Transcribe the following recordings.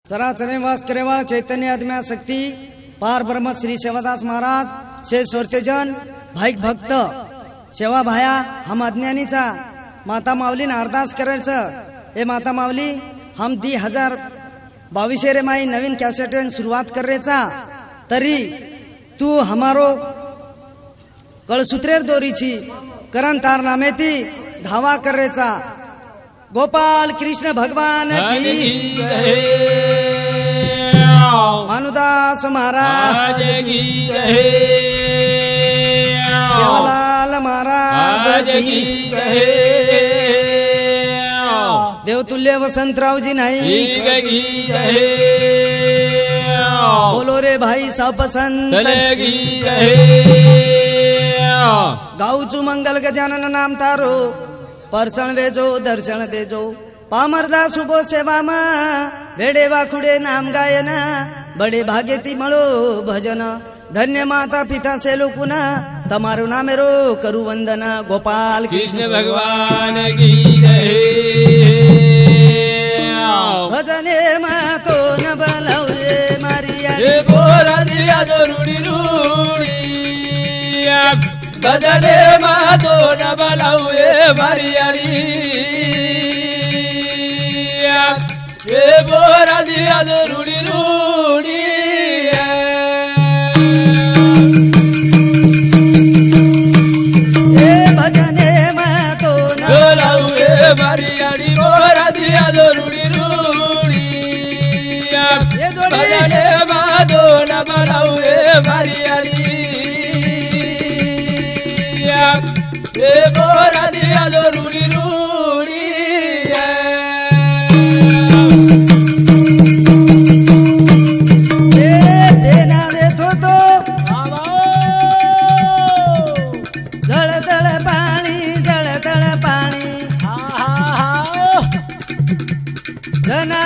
चराचर वास करेवा चैतन्य आत्म्या शक्ती पार ब्रह्म श्री सेवादास महाराज शेष स्वर्तेजन भाईक भक्त सेवा भाया हम अज्ञानीचा माता माऊलीन अरदास करायचं हे माता माऊली हम 2022 रे माई नवीन कॅसेट सुरुवात करायचा तरी तू हमारो कळसूत्रेर दोरीची करण तार नामेती धावा करायचा गोपाल कृष्ण भगवान की मानुदास महाराज की सेवालाल महाराज की देवतुल्य वसंतरावजी नाईक बोलो रे भाई साप संत गाऊचू मंगल गजानन नाम तारो परसण वेजो दर्शन देजो पामरदा सुबो सेवा मा भेडे वाखुडे नाम गायन बडे भागेती मळो भजन धन्य माता पिता से लोकुना तमारू नामेरो करू वंदन गोपाल कृष्ण भगवान की भजने मातो न बलवे मारिया बोला दिया जो रूडी रूडी भजने मातो न बलवे मारियाली बोला दिया जो रूडी रूडी भजने मातो न बलवे मारियाली बोला दिया जो रूडी रूडी भजने मातो न बलवे मारियाली बोला दिया जो रूडी रूडी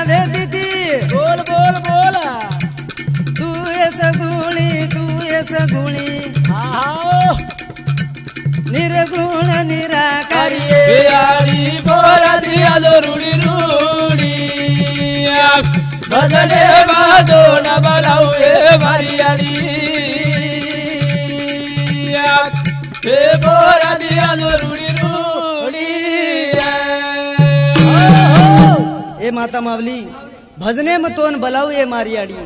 बोल बोल बोला तू ये सगुणी निर्गुण निराकारी बोला दिया जो रूडी रूडी भजने बाजो न बलाउए मारियाली बोला दिया जो रूडी रूडी ए माता मावली भजने मतोन बलाऊ ए मारियाडी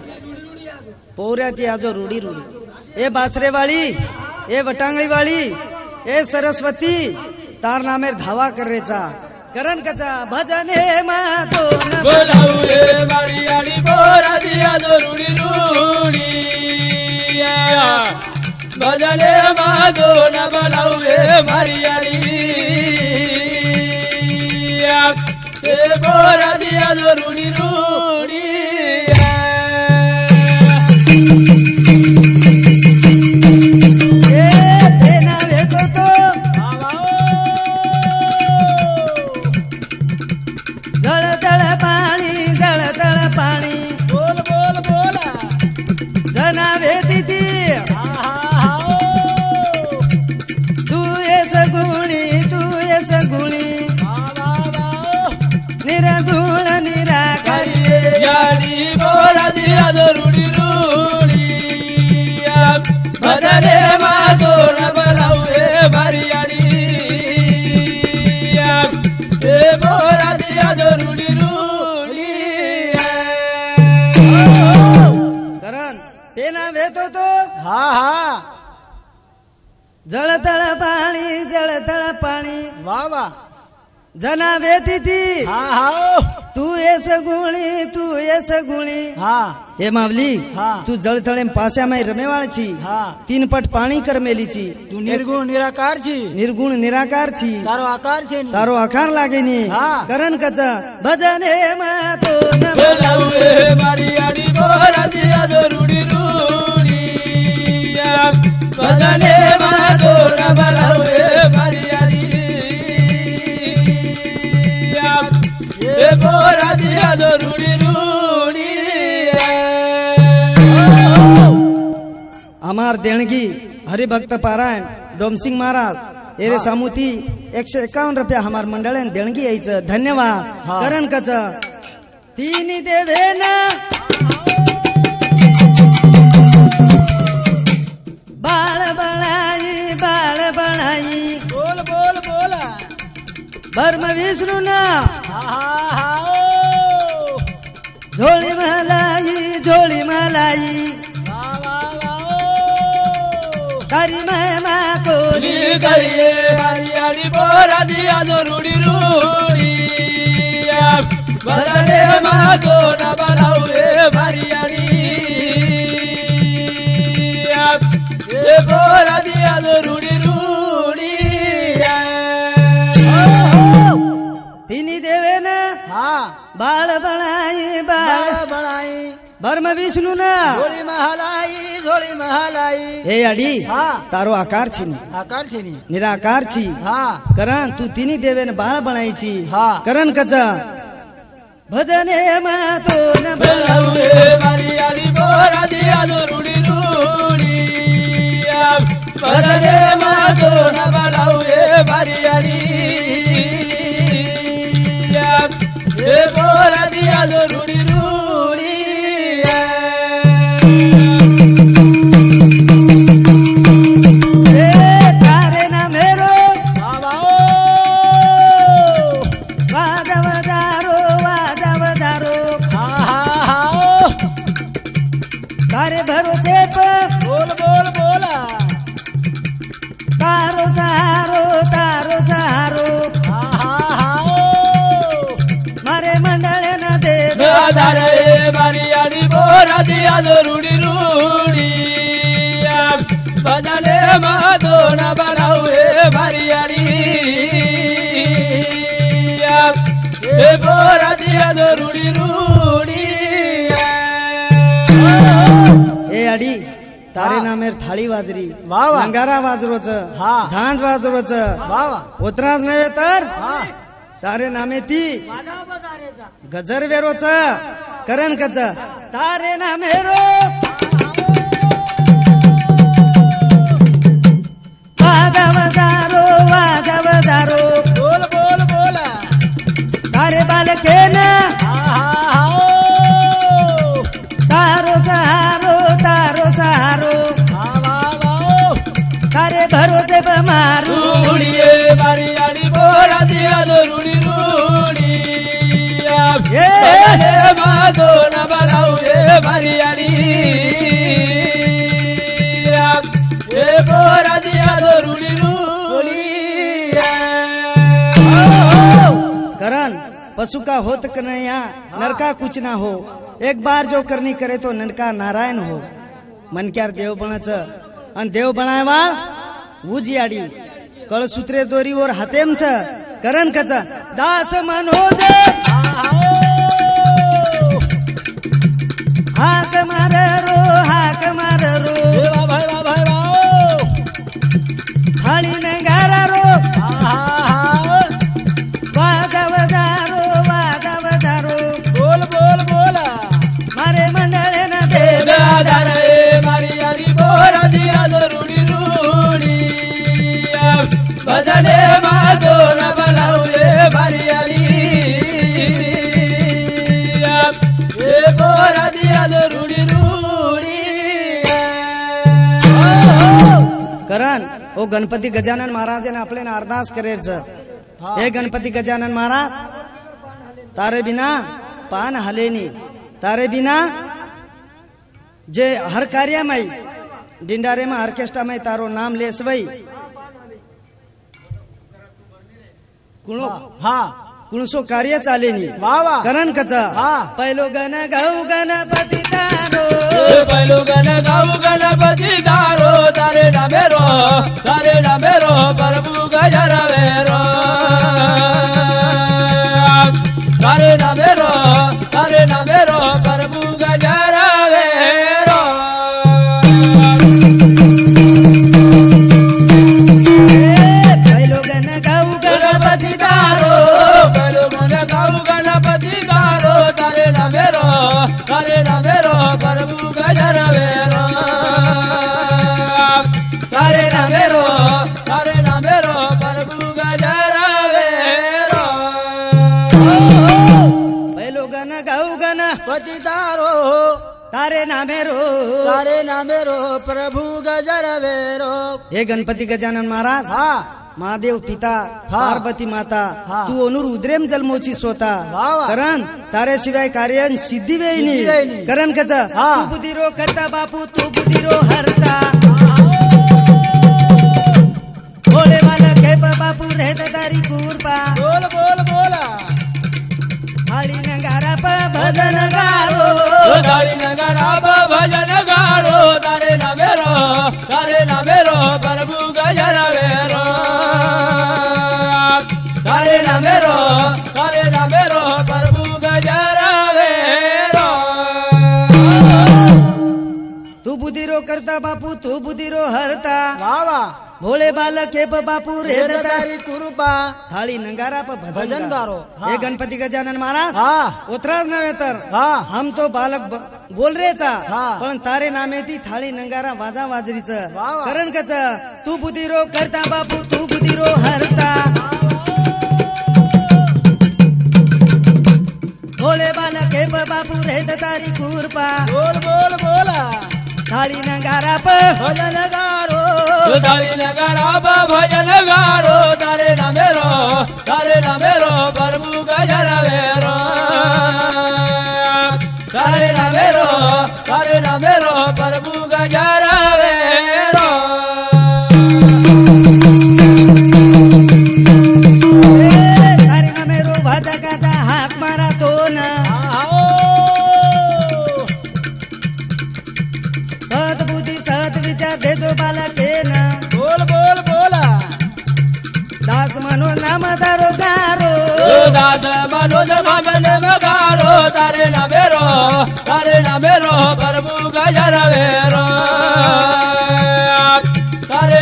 पोऱ्या ती आजो रूडी रूडी ए बासरेवाळी ए वटांगळीवाळी ए सरस्वती तार नामेर धावा करेचा करण कचा भजने मतोन बलाऊ ए मारियाडी पोरा दिया जो रूडी रूडी भजने माजो न बलाऊ ए मारियाडी बोला दिया जो रूडी रूडी बोल बोल बोला जना भेटी तू ये सगुणी निर्गुण निराकारी याडी बोला दिया जो रूडी रूडी भजने मातो न बलाऊ ए मारियाडी बोला दिया जो रूडी रूडी करण पेना भेटो तो हा हा जळतळ पाणी वा वा जना वेती हा हा तू ये सगुणी हा हे मावली हा. तू जळतळे पास्या माई रमेवाळची हा 3 पट पाणी कर मेलीची तू निर्गुण निराकार छी निर्गुण निराकारची तारो आकार छे तारो आकार लागेनी हा. करण कच भजने मातो न बलाऊ ए मारियाडी बोला दिया जो रूडी रूडी भजने मातो न बलाऊ ए मारियाडी बोला दिया जो रूडी रूडी हमार देणगी हरिभक्त पारायण डोमसिंग महाराज एरे सामुती 151 रुपया हमार मंडळ देणगी यायचं धन्यवाद हा. करण कच तीन देवे ना बाळ बळाई बोल बोल बोल भरम विष्णू ना हा हा ओ झोळी मलाई वा वा वा ओ तारी महिमा कोणी करिये हरी हरी बोरा दिया जो रूडी रूडी बदले मागो न बनाऊ रे भारी हरी ए बोरा दिया जो रूडी रूडी तिनी देवे ना हा बाळ बळाई बनाई भरम विष्णू ना झोली महालाई हे अडी हा तारो आकार छी आकार छी निराकार छी हा करण तू तिनी देवेन बाळ बनायची हा करण कच भजने मातो न बनाऊ रे मारी आली बोरा दिया जो रूडी रूडी भजने मातो न बनाऊ रे मारी आली ए बोरा दिया जो रूडी रूडी तारे ना मेरो बाबा वाजवदारो हा हा हा ओ तारे भरोसे पर बोल बोल बोला तारो सहारो हा हा हा ओ मारे मंडळे न दे दादारे मारी आली बोरा दिया जो रूडी रूडी बदले माधो न बनाऊ रे भारी आली ए बोरा दिया जो रूडी रूडी ए अडी तारे नामेर थाळी वाजरी वा वा. अंगारा वाजरोच हा. झांज वाजरोच बाबा उतराच नव्हे तर हा तारे नामे ती गजर वेरोच करण कच तारे नामेरो वाजवदारो बोल बोल बोला तारे बालके ना हा हा हा ओ तारो सहारो हा वा वा ओ तारे भरोसे पर मारू रूडिये मारी आली बोरा दिया जो रूडी रूडी ए बदले माधो न बनाऊ रे भारी आली ए बोरा दिया जो रूडी रूडी करण पशु का होत कन्हैया नरका कुछ ना हो एक बार जो करनी करे तो नरका नारायण हो मन क्यार देव बनाच आणि देव बनायवा उजियाडी कळसूत्रे दोरी और हातेम छ करण कच दास मनोज हाक मार रो थाळी नगारा रो वाजवदारो बोल बोल बोला मारे मंडळे न दे दादारे मारी आली बोरा दिया जो रूडी रूडी बदले माधो न बनाऊ रे भारी आली ए बोरा दिया जो रूडी रूडी करण ओ गणपती गजानन महाराज ने आपले अरदास करेच हे गणपती गजानन महाराज तारे बिना पान हलेनी तारे बिना जे हर कार्य में डिंडारे में ऑर्केस्ट्रा में तारो नाम लेसवई कुणो हा कुणसो कार्य चालेनी वा वा करण कचा हा. पहिलो गण गाऊ गणपती तारो पहलू गणपति दारो तारे नामेरो प्रभु गजरवेरो तारे नामेरो प्रभु गजरवेरो पहिलो गण गाऊ गणपति दारो पहलू गणपति दारो तारे नामेरो प्रभु गजरवेरो तारे नामेरो प्रभु गजरवेरो पहिलो गण गाऊ गण पति दारो तारे नामे रो तारे नामे रो प्रभु गजरवेरो। हे गणपती गजानन महाराज हा महादेव पिता हा. पार्वती माता हा. तू अनुर उद्रेम जन्मोची स्वतः वा वा. करण ताऱ्याशिवाय कार्य सिद्धी वेईनी सिद्धी वेईनी. करण कच हा. तू बुद्धिरो करता बापू तू बुद्धिरो हरता भोले वाला के बापू रहता तारी कुरपा बोल बोल बोला हाली नगारा प भजन गारो तारी नगरा भजन गारो तारे नामेरो प्रभु गजरवेरो। तारे नामेरो प्रभु गजरवेरो। तू बुद्धिरो करता बापू तू बुद्धिरो हरता वाह वाह भोले बालक हे बापू रहता तारी कुरुपा थाळी नगारा प भजन गारो। हे गणपती गजानन महाराज हा उतराच नव्हे तर हा हम तो बालक बोल रेचा हा. पण तारे नामे ती थाळी नंगारा वाजा वाजरीच वा वा. करण कच तू बुद्धिरो करता बापू तू बुद्धिरो हरता भोले बालक हे बापू रहता तारी कुरपा बोल बोल बोला थाळी नंगारा प भजन गारो तारी नगरा भजन गारो तारे नामेरो प्रभु गजरवेरो। तारे नामेरो प्रभु गजरवेरो। तारे नामे रो भाजा गाजा हाक मारा तो न आओ सत बुद्धी सत विचार देतो बालक हे न बोल बोल बोला दास मनो नाम दारो गारो दास मनोज भजन गारो तारे नामेरो प्रभु गजरवेरो। तारे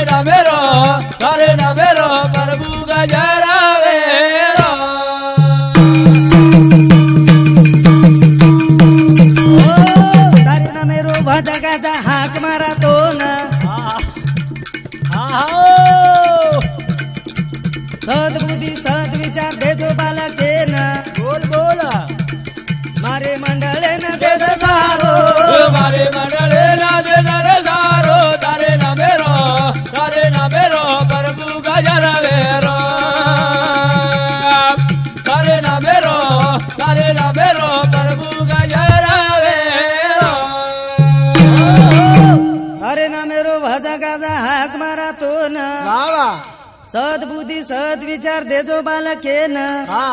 नामेरो प्रभु गजरवेरो। ओ तारे नामे रो भाजा गाजा हाक मारा तो न सत बुद्धी सत विचार देतो बालक हे न बोल बोला मारे मंडळे न देत सारो मारे मंडळे ना दे दरे सारो तारे नामेरो प्रभु गजरवेरो। तारे नामेरो प्रभु गजरवेरो। तारे नामे रो भाजा गाजा हाक मारा तो न वाह वाह सद बुद्धी सद विचार देतो बालक हे न हा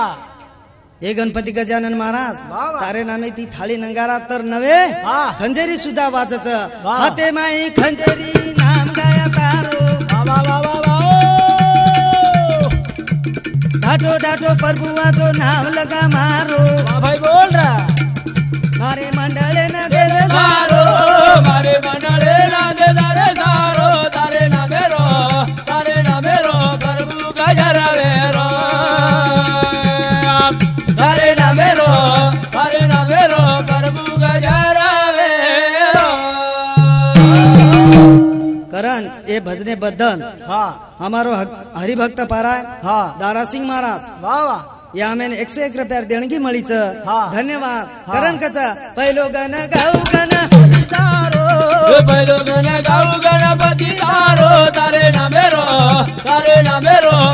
हे गणपती गजानन महाराज वा वा. तारे नामे ती थाळी नंगारा तर नव्हे हा. खंजेरी सुद्धा वाचच वा. हाते माई खंजेरी नाम गाया तारो वाह वाह वाह वाह ढाठो ढाठो प्रभुआ तो नाम लगा मारो वाह भाई बोल रहा मारे मंडळे न दे सारो मारे मंडळे ना दे दरे सारो तारे नामेरो प्रभु गजरवेरो। तारे नामेरो प्रभु गजरवेरो। करण ये भजने बद्दल हा हमारो हरिभक्त पाराय हा दारा सिंह महाराज वाह वाह या आम्ही 101 रुपया देणगी मळीच हा. धन्यवाद हा. करण कच पहिलो गण गाऊ गण तारो पहिलो गाऊ गणपती तारो तारे नामेरो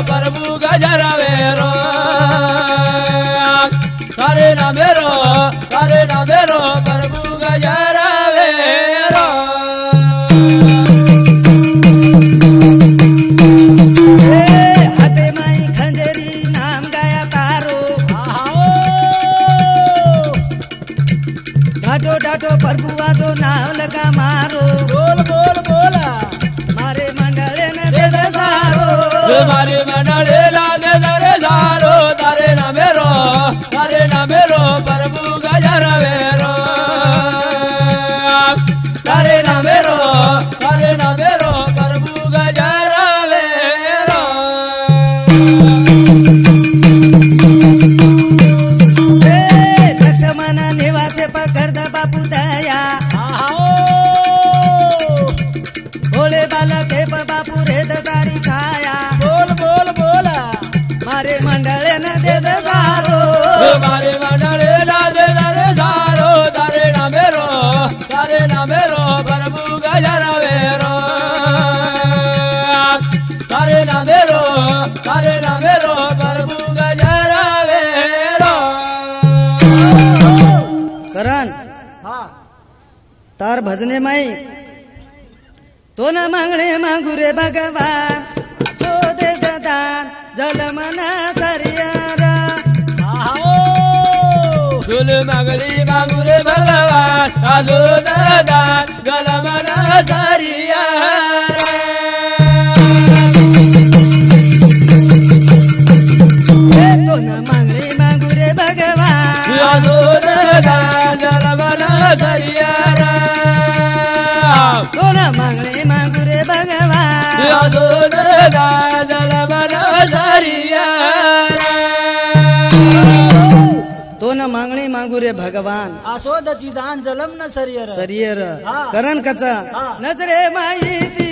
प्रभु गजरवेरो। तारे नामेरो प्रभु गजरवेरो। हाते माई खंजेरी नाम गाया तारो ढाठो ढाठो प्रभुआ तो नाम लगा मारो बोल बोल बोला मारे मंडळे न दे सारो मारे मंडळे ना दे दरे सारो तारे नामेरो प्रभु गजरवेरो। तारे नामेरो प्रभु गजरवेरो। लक्ष्मण निवासे पकड बापू दया तारे नामे रो प्रभु गजरावेरो तारे नामे रो प्रभु गजरावेरो करण हा तार भजने माई तो न मागणे मागू रे भगवान सो दे दान जल मना सरियारा तुल मागली मागू रे भगवान आजो दादा गलमना सारिया तो न मागणे मागू रे भगवान आजो दादा गलमना सारिया तो न मागणे मागू रे भगवान आजो दादा गलमना सारिया तो न मागणी मागू रे भगवान आसोदची दान जलम न सरियर सरियर हा. करण कचा हा. नजरे माहिती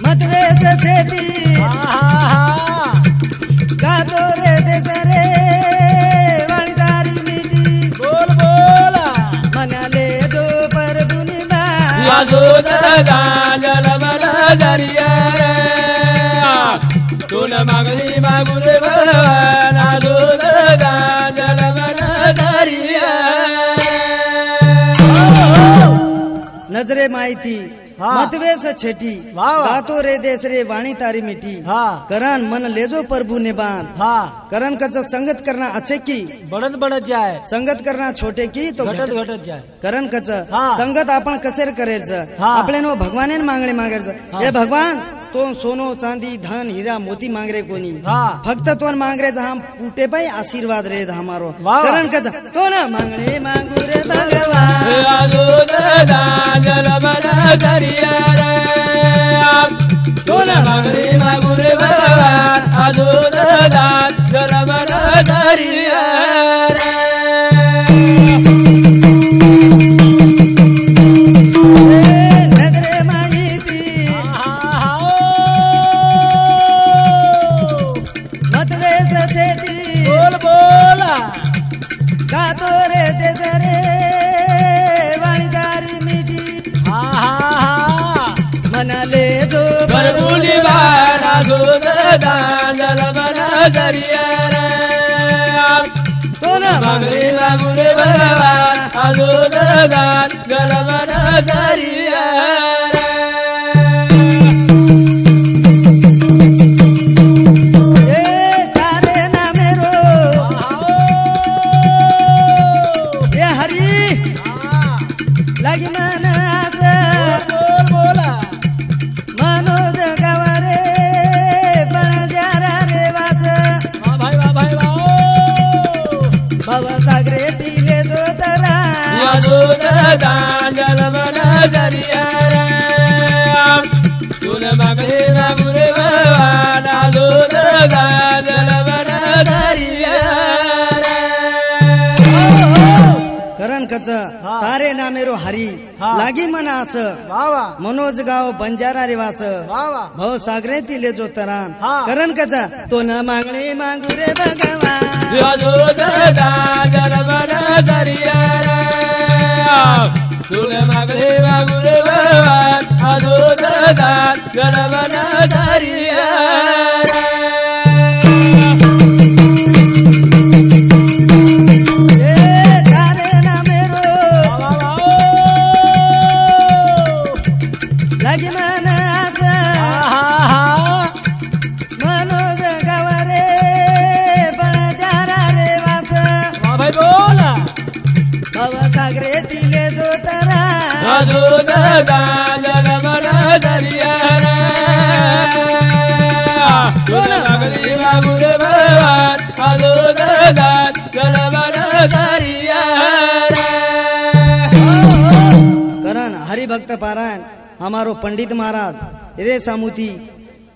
मतवेस छेटी गातो रे देसरे वणदारी मिटी बोल बोला मनाले दो पर दुनिया आजो दादा गलमना सारिया तुल मागली मागू रे भगवान आजो दादा गलमना सारिया नजरे माहिती हा. मतवेस छेटी वाह, वाह. गातो रे देसरे वाणी तारी मिटी हा करण मन लेजो प्रभु ने बांध हा करण कचा संगत करना अच्छे की बढ़त बढ़त जाए संगत करना छोटे की तो घटत घटत जाए करण कच हा. संगत आपण कसेर करेचं हा. आपल्यानो भगवाने मागणे मागायचं हा. हे भगवान तो सोनो चांदी धन हीरा मोती मांगरे कोणी हा. फक्त तो मांगरेचा हम पुटे पाई आशीर्वाद रे हमारो वाह. करण कच तो ना मागणे मागू रे भगवान आजो दादा गलमना सारिया तुल मागली मागू रे भगवान आजो दादा गलमना सारिया नगरे माहिती मतवेस छेटी बोल बोला गातो रे देसरे वाणीदारी मिटी मनाले जो बरबुली बार आजो दादा गलमना सारिया तो ना मागली मागू रे भगवान आजो दादा गलमना सारिया ए तारे ना मेरो ए हरी लगी मन आस बोल बोला मनोज गावारे पण जारा रे वास वाह भाई वाह भव सागरे तिले जो तरा आजो दादा गलमना सारिया तुल मागली मागू रे भगवान आजो दादा गलमना सारिया करण कच तारे ना मेरो हरी हा. लागी मन आस वाह वाह मनोज गाव बंजारा रे वास वाह वाह भाऊ सागरे तिले जो तरान हा. करण कचा तो न मागणे मागू रे भगवान आजो दादा गलमना सारिया तुल मागली मागू रे भगवान आजो दादा गलमना सारिया ए तारे ना मेरो लागी मन आस मनोज गावारे पण जारा रे वास भाई बोला भव सागरे तिले जो तरा आजो दादा गलमना सारिया तुल मागली मागू रे भगवान आजो दादा गलमना सारिया करण हरिभक्त पारायण हमारो पंडित महाराज रे सामुती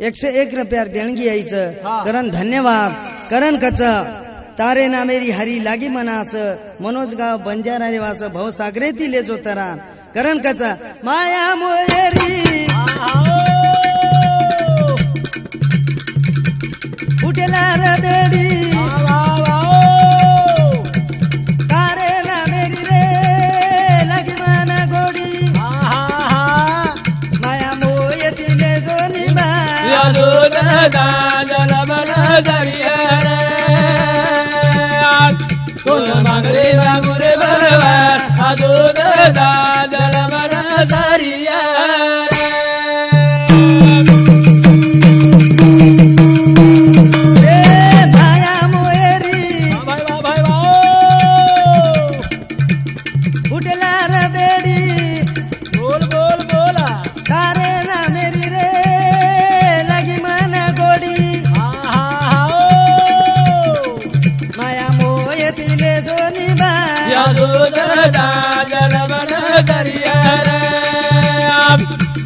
101 रुपया देणगी यायचं हा. करण धन्यवाद करण कच तारे ना मेरी हरी लागी मनास मनोज गाव बंजारा रे वास भाऊ सागरे तिले जो तरा करण कच माया मोयरी फुटेला रदडी तोन मागरे मागू रे भगवान दूध गाजल मन सारिया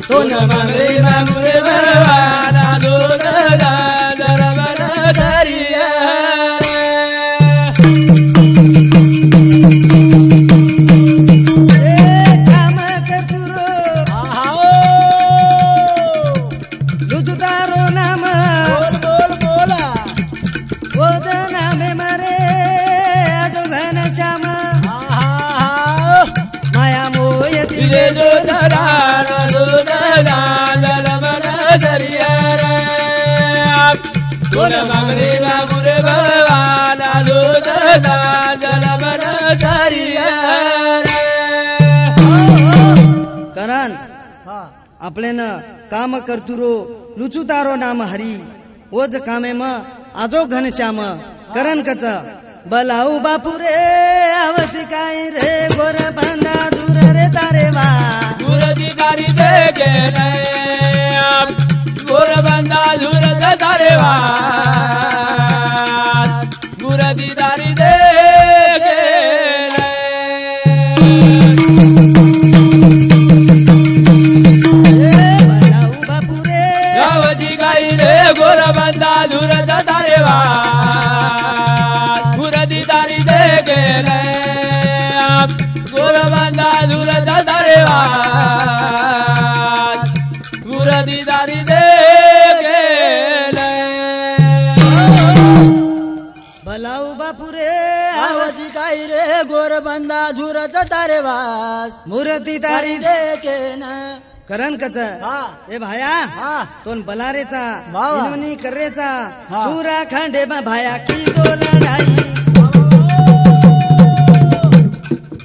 तोन मागरे मागू रे भगवान दूध गाजल मन सारिया तोन मागरे मागू रे भगवान दूध गाजल मन सारिया करण आपल्यान काम करतुरो लुचू तारो नाम हरी ओज कामे म आजो घनश्याम करण कच बलाऊ बापू रे आवसी काय रे गोर बांधा दूर रे तारे वा गुरुजी दारी दे गेले गोर बंदा दूर तारे वा गुरुजी दारी दे गेले बलाऊ बापू रे आवसी काय रे गोर बंदा दूर तारे वा गुरुजी दारी दे गेले गोर बंदा दूर तारे वा गुरुजी दारी दे गेले बलाऊ बापू रे आवजी काय रे गोर बंदा झुरत तारे वास मूर्ती तारी देखे न करण कच हा ए भाया हा तोन बलारेचा वा वा. इनोनी करेचा हा. सूरा खांडे भाया की दो लढाई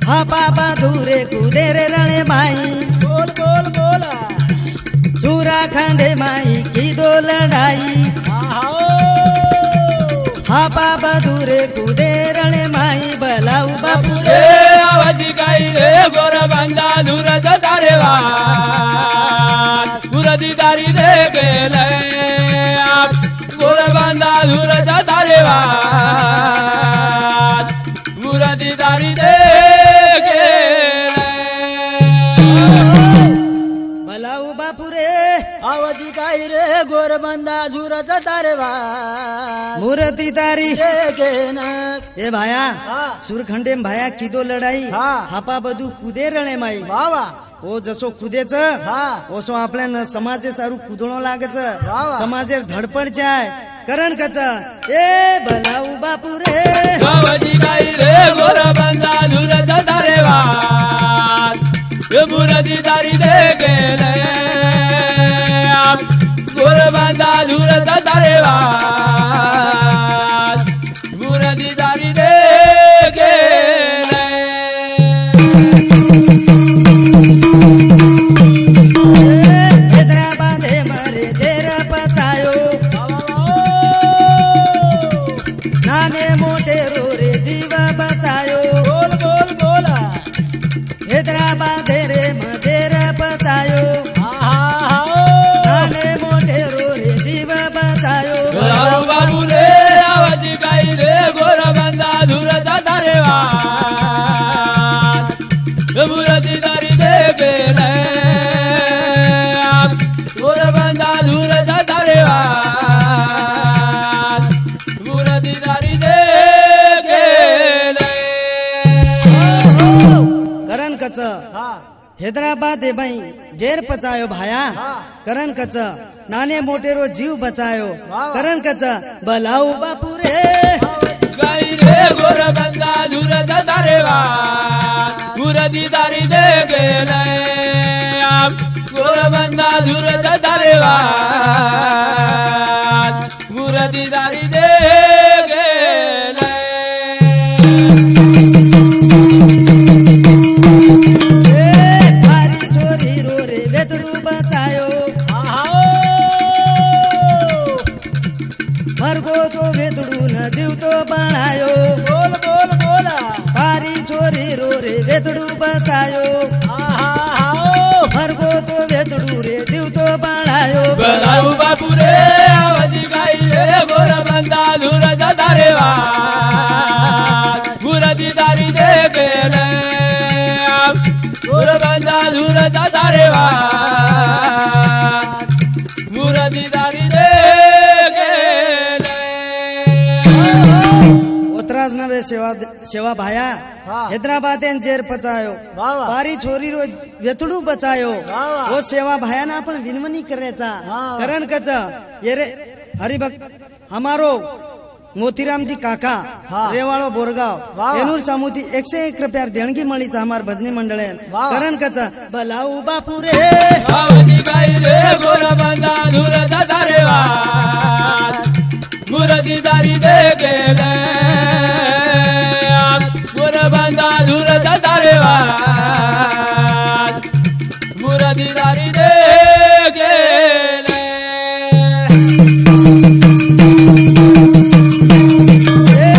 हा पापा धुरे कुदे रे रणे माई बोल बोल बोला सूरा खांडे माई की दो लढाई हा पापा धुरे कुदे रणे माई बलाऊ बापू रे आवजी काय रे गोर बंदा दूर तारे वा गुरुजी दारी दे गेले गोर बंदा दूर तारे वा गुरुजी दारी दे गेले बलाऊ बापू रे आवजी काय रे गोर बंदा झुरत तारे वास मूर्ती तारी देखे न ए भाया हा सूरखंडे भाया किदो लढाई हा. हापा बधू कुदे रणे माई वा वा ओ जसो कुदेच हा ओसो आपल्या समाजे सारू कुदणो लागेच वा वा. समाजे धडपड जाय करण कच ए बलाऊ बापू रे आवजी काय रे गोर बंदा दूर तारे वा गुरुजी दारी दे गेले गोर बंदा दूर तारे वा गुरुजी दारी दे गेले हैदराबादे मरे जेर पतायो नाने मोठे रोरे जीव बचायो बोल बोल बोला हैदराबादे रे मजेर पतायो नाने मोठे रोरे जीव बचायो बलाऊ बाबू रे आवजी काय रे गोर बंदा दूर तारे वा गुरुजी दारी दे गेले गोर बंदा दूर तारे वा गुरुजी दारी दे गेले करण कच हा हैदराबाद ए भाई जेर पचायो भाया हा. करण कच नाने मोटे रो जीव बचायो वा. करण कच बलाऊ बापू रे काय रे गोर बंदा दूर तारे वा गुरुजी दारी दे गेले गोर बंदा दूर तारे वा गुरुजी दारी दे गेले भारी छोरी रो रे वेतडू बचायो भरगो तो वेतडू न जीव तो बनायो बोल बोल बोला भारी छोरी रो रे वेतडू बचायो भरगो तो वेतडू रे जीव तो बनायो बलाऊ बापू रे आवाजी गाई रे गोर बंदा धुर दारे वा गुरदी दारी दे गेले गोर बंदा धुर दारे वा गुरदी दारी दे गेले उतराज नवे सेवा भाया हैदराबाद जेर पचायो वाह, वाह. पारी छोरी रो वेतडू बचायो वाह, वाह. वो सेवा भायाना आपण विनवणी करायचा वाह. कारण कच ये रे हरिभक्त हमारो मोतीरामजी काका हाँ. रेवाड़ो बोरगाव वाह. एनूर सामुती 101 रुपया देणगी मळी हमार भजनी मंडळ वाह. कारण कच भलाऊ बापू रे आवाजी गाई रे गोर बंदा धुर दारे वा गुरदी दारी दे गेले गोर बंदा धुर दारे वा गुरदी दारी दे गेले ए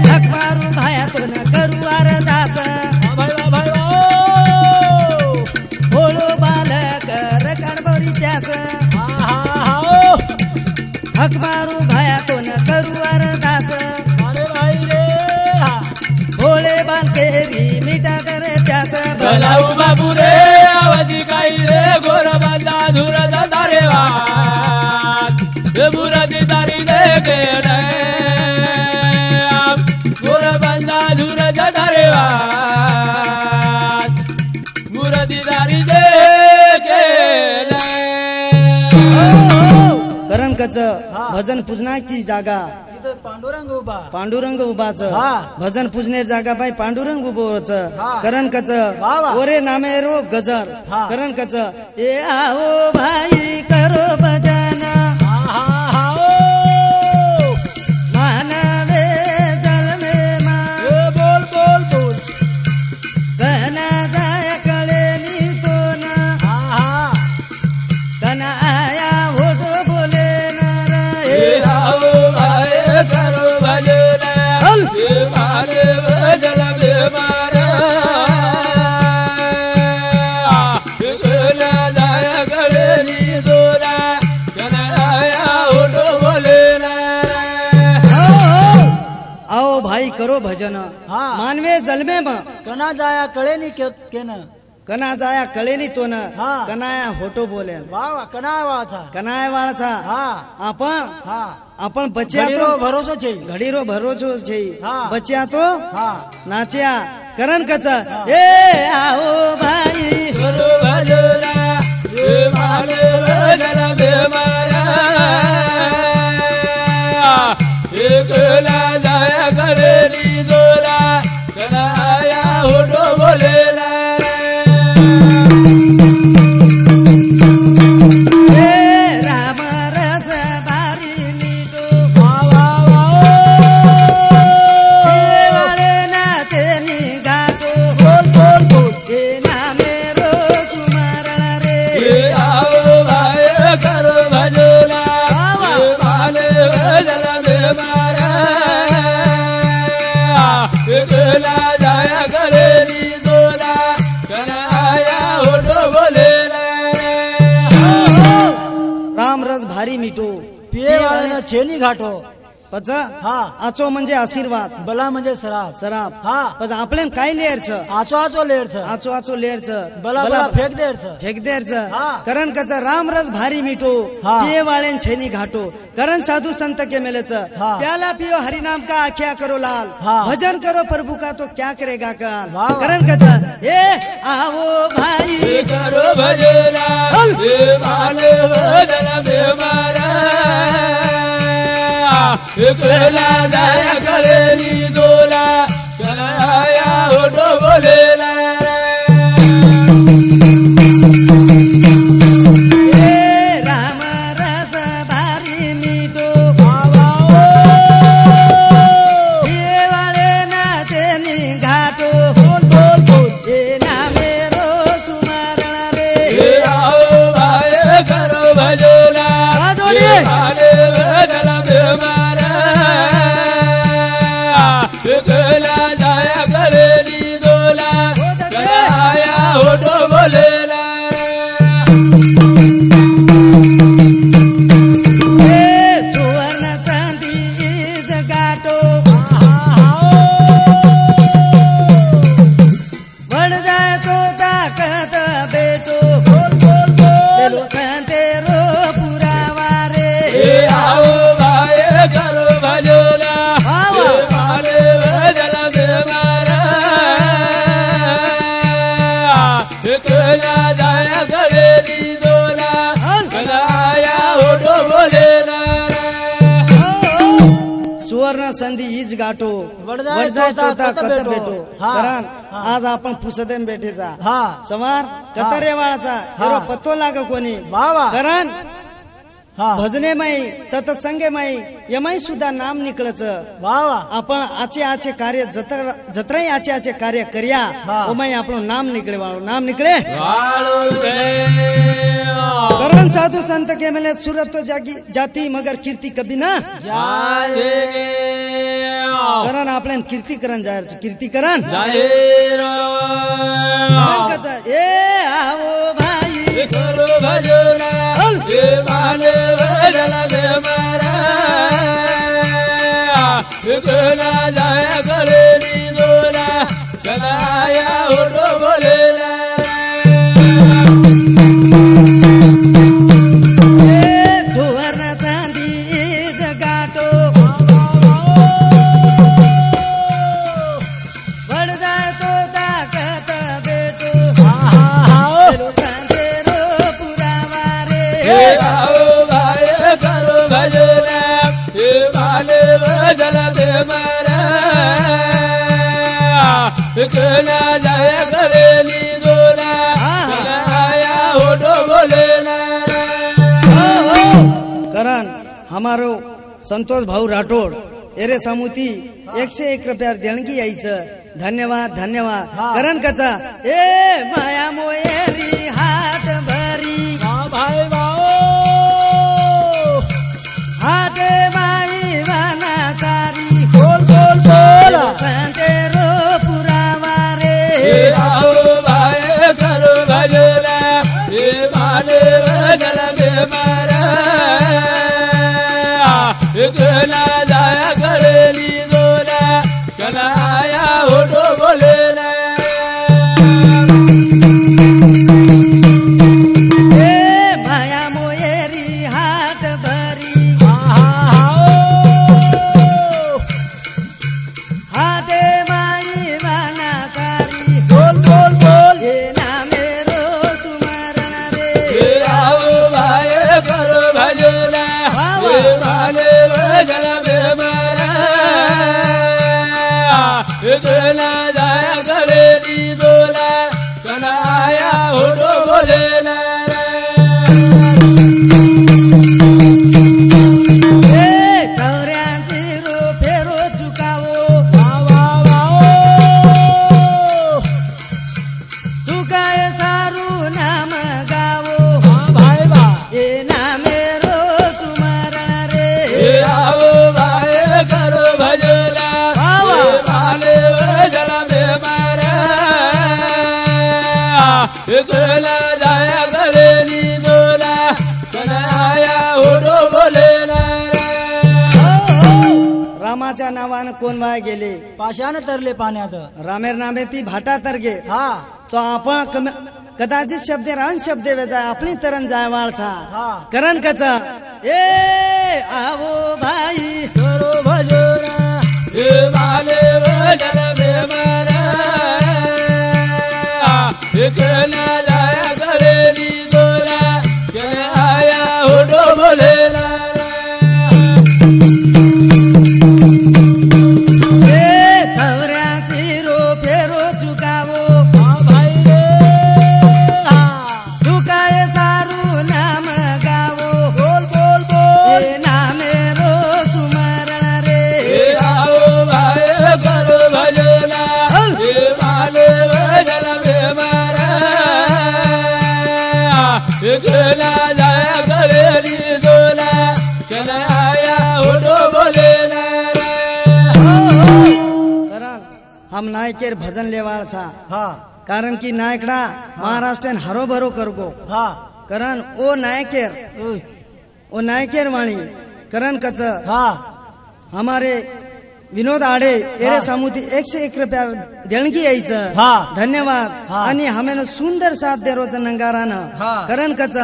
हक मारू भाया तो न करू अरदास भोळो बालक रखडबरी त्यास हक मारू भाया तो न करू अरदास भोळे बालकेरी मिठा करे त्यास बलाऊ बापू रे आवाजी गाई रे गोर बंदा धुर दारे वा गुरदी दारी दे गेले गोर बंदा धुर दारे वा गुरदी दारी दे गेले कारण कच भजन पूजनाची जागा इथं पांडुरंग उभा पांडुरंग उभाच हा. भजन पूजनेर जागा बाई पांडुरंग उभोच हा. करण कच वा, वा. ओरे नामे रो गजर हा. करण कच ए आओ भाई करो भजन मानवे जल में मा बोल बोल बोल कहना जाय कळेनी तो ना कना आया होठो बोले ना रे आओ भाई करो भजन ये मारे भजन बेमारा गला जाय गळेनी दोरा कनाया होठो बोले ना आओ भाई करो भजन हा. मानवे जलमे म कना जाया कळे नी केनं कना जाया कळेनी तो न हा. कनाया होठो बोले वा वा कना वाचा कनाय वाळाचा हा आपण हा आपण बच्या घडीरो तो भरोસો છે घडीरो भरोસો છે हा. बच्या तो हा नाच्या करण कच ए आओ भाई करो भजन ये मारे भजन बेमारा गला जाय गळेनी दोरा कनाया होठो बोले ना ए राम रस बारी मीठो वा वा वा देवाळे नाचे निघातो बोल बोल बोल ए नामे रो सुमरण रे आओ भाई करो भजन ये मारे भजन बेमारा गला जाय गळेनी दोरा कनाया होठो बोले ना राम रस भारी मिठो पिये वाळानं छेली घाटो पच हा आचो म्हणजे आशीर्वाद बला म्हणजे सराफ सराप हा पच आपल्यान काय लेअरच आचो आचो लेरच आचो आचो लेअरच बला बला फेक देरच फेक देरच हा. करण कच राम रस भारी मिठो हा. पिये वाळेन छेनी घाटो करण साधु संत के मेलेच हा. प्याला पियो हरि नाम का आख्या करो लाल हा. भजन करो प्रभु का तो क्या करेगा काल वाह, वाह. करण कच ए आओ भाई करो भजन ये मारे भजन बेमारा गला जाय गळेनी दोरा कनाया होठो बोले ना ए राम रस भारी मिठो पिये वाळे नाचे संधी हीच गाठो वडजाय वडजाय चोथा चोथा कत कत भेटो. भेटो हा. कारण हा. आज आपण पुसदेन भेटेचा हा समार कतरेवाळाचा हेरो पत्तो लाग कोणी वा वा कारण हा भजने माई सतसंगे माई यमाई सुद्धा नाम निकळच वा वा आपण आचे कार्य जत्राही आचे कार्य करिया हा. ओ माई आपलं नाम निकळे वाळू नाम निकळे वाळू रे करण साधु संत के मिले सूरत तो जाती मगर कीर्ती कभी ना करण आपल्यान कीर्तीकरण जायचं कीर्तीकरण जाहीर ए आवो भाई करो भजन हे माने भजन दे मारा कला जाय गळे नी दोला कलाया होडो बोले सुवर्ण चांदी जगाटो वडजाय तो ताकत बेटो सांगे रो पुरावा हे रे आओ भाई करो भजन हे माने भजन दे मारा कला जाय गळे नी दोला कलाया होडो बोले करण हमारो संतोष भाऊ राठोड एरे सामुती 101 रुपया देणगी यायचं धन्यवाद धन्यवाद करण कचा ए माया मोयरी हात भरी भाई भाऊ हात माई वाना सारी बोल बोल बोल सांगे रो पुरावा रे आओ भाई करो भजन हे माने भजन दे मारा कला जाया गळेली दोला कलाया होडो बोले ए माया मोयरी हात भरी हात माई वाना सारी बोल बोल बोल हे नामे रो सुमरण रे आओ भाई करो भजन हे माने भजन दे मारा कला जाया गळेली दोला कलाया होडो बोले ए चौऱ्यांची रो फेरो चुकावो चुकाय सारू नाम गावो भाई बा हे नामे रो सुमरण रे आओ भाई करो भजन हे माने भजन दे मारा कला जाया गळेली दोला कलाया होडो बोले रामाच्या नावानं कोण वाय गेले पाशाने तरले पाण्यात रामेर नामे ती भाटा तर गे हा तो आपण कदाचित शब्द रान शब्द वेजाय आपली तरण जाय वाळचा हा करण कच ए आवो भाई करो भजन हे माने भजन दे मारा कला जाया गळेली दोला कलाया होडो बोले ए चौऱ्याची रो फेरो चुकावो भाई रे चुकाय सारू नाम गावो बोल बोल बोल हे नामे रो सुमरण रे आओ भाई करो भजन हे माने भजन दे मारा कला जाया गळेली दोला कलाया होडो बोले करण हम नायकेर भजन लेवाळ छा हा कारण की नायकडा महाराष्ट्रन हरो भरो करगो हा करण ओ नायकेर उय, ओ नायकेर वाणी करण कच हा हमारे विनोद आडे एरे सामुती 101 रुपया देणगी यायचं हा. धन्यवाद हा. आणि हमेन सुंदर साथ दे रोज नंगारानं हा. करण कच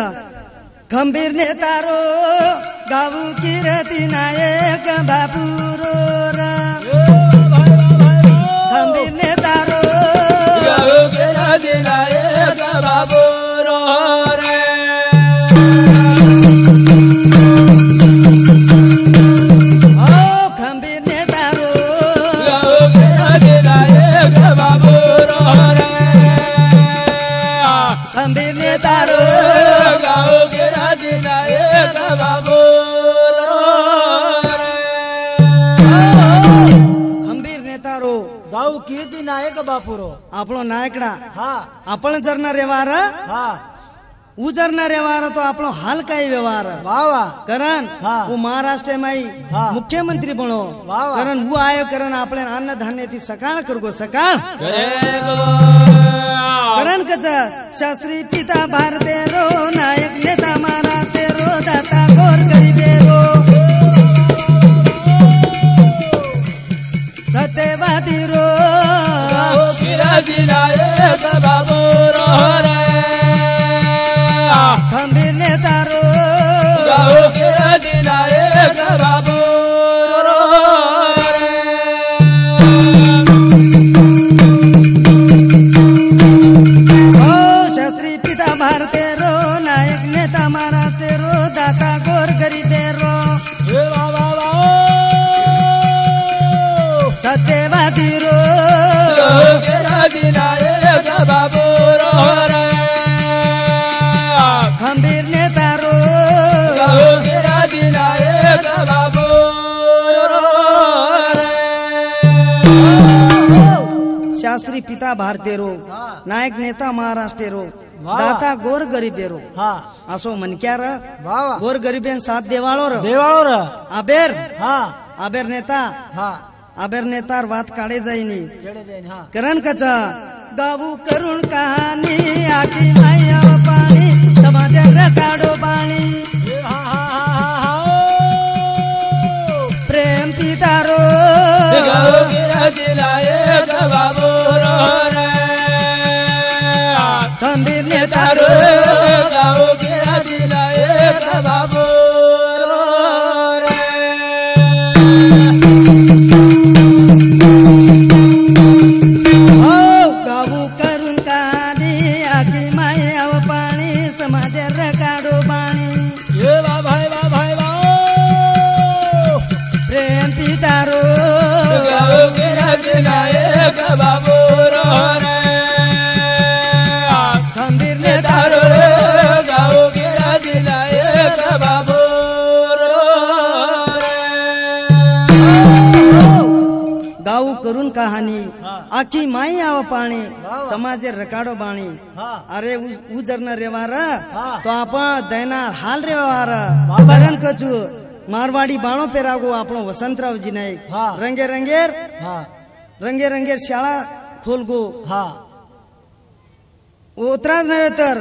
खंबीर नेतारो गावू किरती नायक बापूरो र खंबीर नेतारो बाबू रो रे ओ खंबीर नेतारो कीर्ती नायक बापुरो આપણો નાયકડા हा आपण जरना व्यवहार हा उजरना व्यवहार तो આપણો हाल काही व्यवहार वा वा करण हा. वो महाराष्ट्र में हा. मुख्यमंत्री बनो वा वा. करण वो आयो करण आपले अन्न धान्य ती सकाळ करगो सकाळ करण कच शास्त्री पिता भारते रो नायक नेता महाराष्ट्र रो दाता गोर गरीबे रो सत्यवादी रो खंबीर नेता रो शास्त्री पिता भारते रो नायक नेता महाराष्ट्र रो दाता गोर गरीबे रो सत्यवादी रो खंबीर नेता रो शास्त्री पिता भारते रो नायक नेता महाराष्ट्र रो दाता गोर गरीबे रो हा असो मनक्यार वा वा गोर गरीबेन साथ देवाळो रो देवाळो र आबेर हा आबेर नेता हा आबेर नेतार वात काढे जाईनी जडे जैन हा करण कच गावू करून कहाणी आखी माया पाणी समाज रकाडो पाणी हा हा हा हा प्रेम पितारो खंबीर नेतारो गावू करून कहाणी आखी माया पाणी समाज रकाडो पाणी प्रेम पितारो खंबीर नेतारो गावू करून कहाणी आखी माई आव पाणी समाजे रकाडो बाणी अरे उजरन रेवार तो आपण दैनार हाल रेवार बरन कचू मारवाडी बाणो पेरागो आपण वसंतरावजी नाईक हा. रंगे रंगेर हा रंगे रंगेर शाळा खोलगो हा उतराच नव्हे तर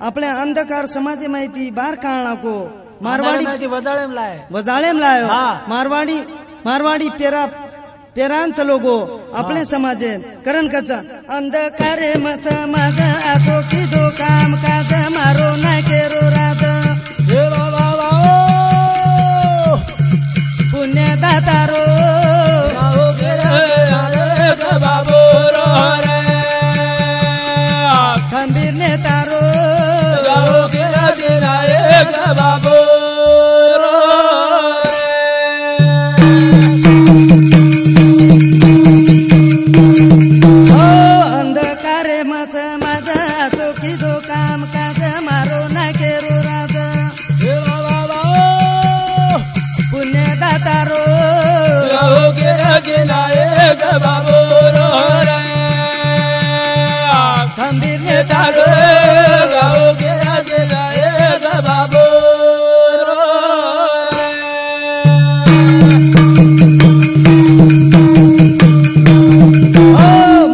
आपल्या अंधकार समाजे माहिती बार काढणाको मारवाडी माहिती वजाळेम लाय वजाळेम लायो हा. मारवाडी पेरान चलोगो आपले समाजे करण कच अंधकारे म समाज आसो किदो काम काज मारो नाही केरो राज पुण्य दातारो खंबीर नेतारो अंधकारे म समाज आसो किदो काम काज मारो नाही केरो राज पुण्य दातारो खंबीर नेतारो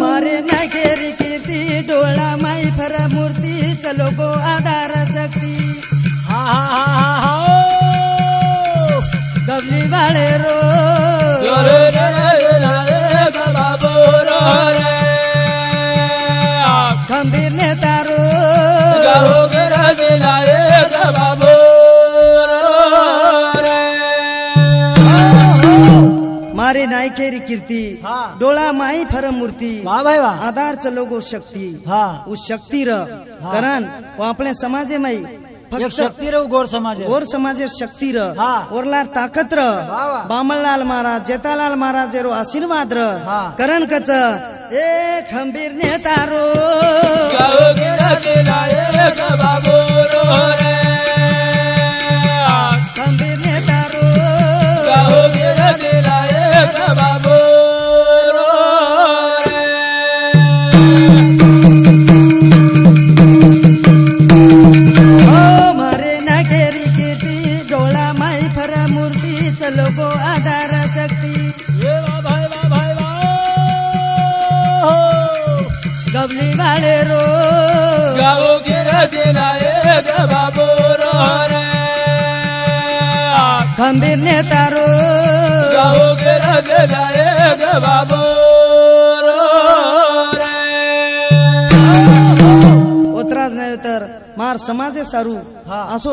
मारे नागेरी कीर्ती डोळा माई फर मूर्ती चलो गो आधार शक्ती गवली वाळे रो खंबीर नेतारो मारे नायकेरी कीर्ती हा. डोळा माई फर मूर्ती वा भाई वा आधार चलो गो शक्ती हा उस शक्ती र करण वो आपले समाजे माई एक फक्त शक्ती रे गोर समाज और समाजेर शक्ती र हा. ओरलार ताकत र वा वा. बामणलाल महाराज जेतालाल महाराज रो आशीर्वाद र हा. करण कच ए खंबीर नेतारो खंबीर नेतारो बाबू गबली वाले रो गाओ गिरदिला एक बाबू रो रे खंबीर नेता रो गाओ गिरदिला एक बाबू रो रे उतराज नाही तर मार समाजे सारू हा. असो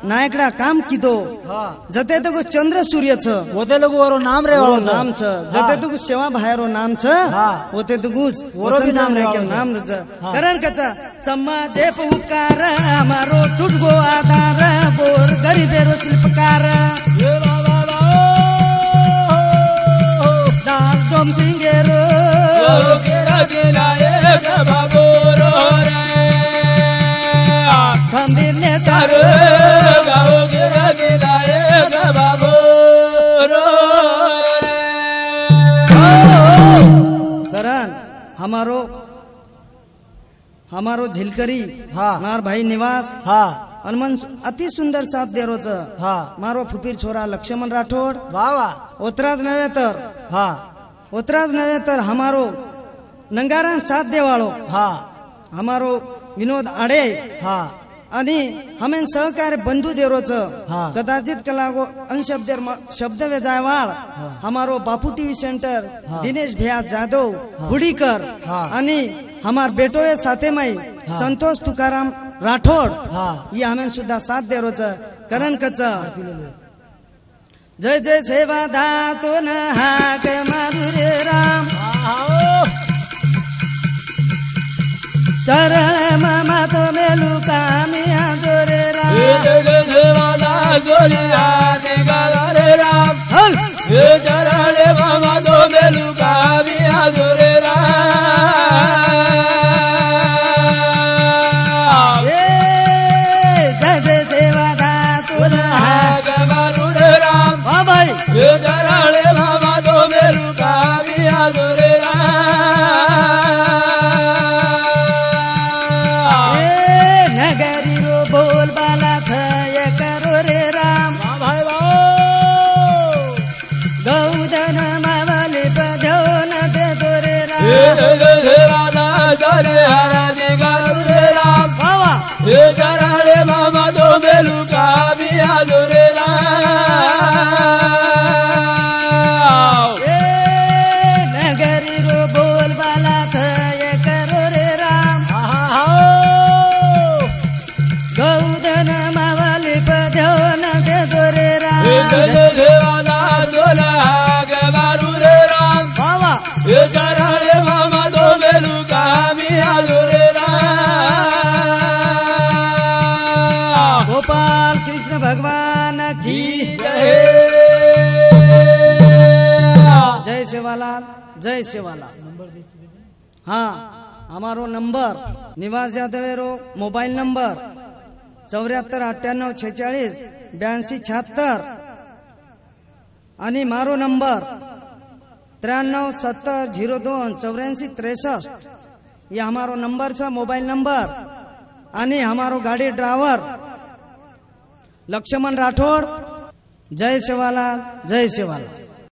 नायकडा काम कितो जते तो चंद्र सूर्यच होते लोक वरो नाम रे वाळो नाम छ जते तो सेवा बाहेरो नाम छ हा. होते तो गुस वरो भी नाम नाही रे नाम वाळो. रच हा. कारण कचा समाजे पुकार मारो टुटगो आधार बोर गरीबेरो शिल्पकार दाल डोम सिंगेरो गाओ गिरदिला एक बाबू रो रे खंबीर नेता रे गाओ गिरदिला एक बाबू रो रे करण हमारो झिलकरी हा. मार भाई निवास हा हनुमान अति सुंदर साथ दे रोच हा मारो फुपीर छोरा लक्ष्मण राठोड वा वा ओतराज नव्हे तर हमारो नंगाराम साथ देवाळो हा हमारो विनोद आडे हा आणि हमें सहकार्य बंधू देरोच हा. कदाचित कलागो शब्द वेजायवाळ हमारो बापू टीव्ही सेंटर हा. दिनेश भैया जाधव हुडीकर हा. आणि हमार बेटो ये साथे माई संतोष तुकाराम राठोड हा. ये हमें सुद्धा साथ देरोच करण कच जय जय सेवा दातो न हाक माधुरे राम चरण मामा तो मेलू कामी आजोरे राम देवादा गोरिया निगाला रे राम हल हे चरणे मामा तो बेलुका बिया गोरे राम ए जय जय सेवा दातो न हाक गमारुड राम वा भाई हे चरणे मामा तो बेलुका बिया गोरे राम ए नगरी रो बोल बाला थय करो रे राम भाई गौदन मावली पधो न दे दो रे हे राम देवादा जरे हरा निगाला रे राम वा वा हे चरणे मामा तो बेलुका बिया गोरे राम ए नगरी रो बोल बाला थय करो रे राम गौदन मावली पधो न दे दो रे राम देवादा दोला गमारू रे राम वा वा हे चरणे मामा तो बेलुका बिया गोरे राम गोपाल कृष्ण भगवान की जय सेवालाल जय सेवालाल हाँ हमारो नंबर निवास यादवेरो मोबाईल नंबर 7498468276 आणि मारो नंबर 9370248463 ये हमारो नंबर छ मोबाईल नंबर आणि हमारो गाडी ड्रायव्हर लक्ष्मण राठोड जय सेवालाल जय सेवालाल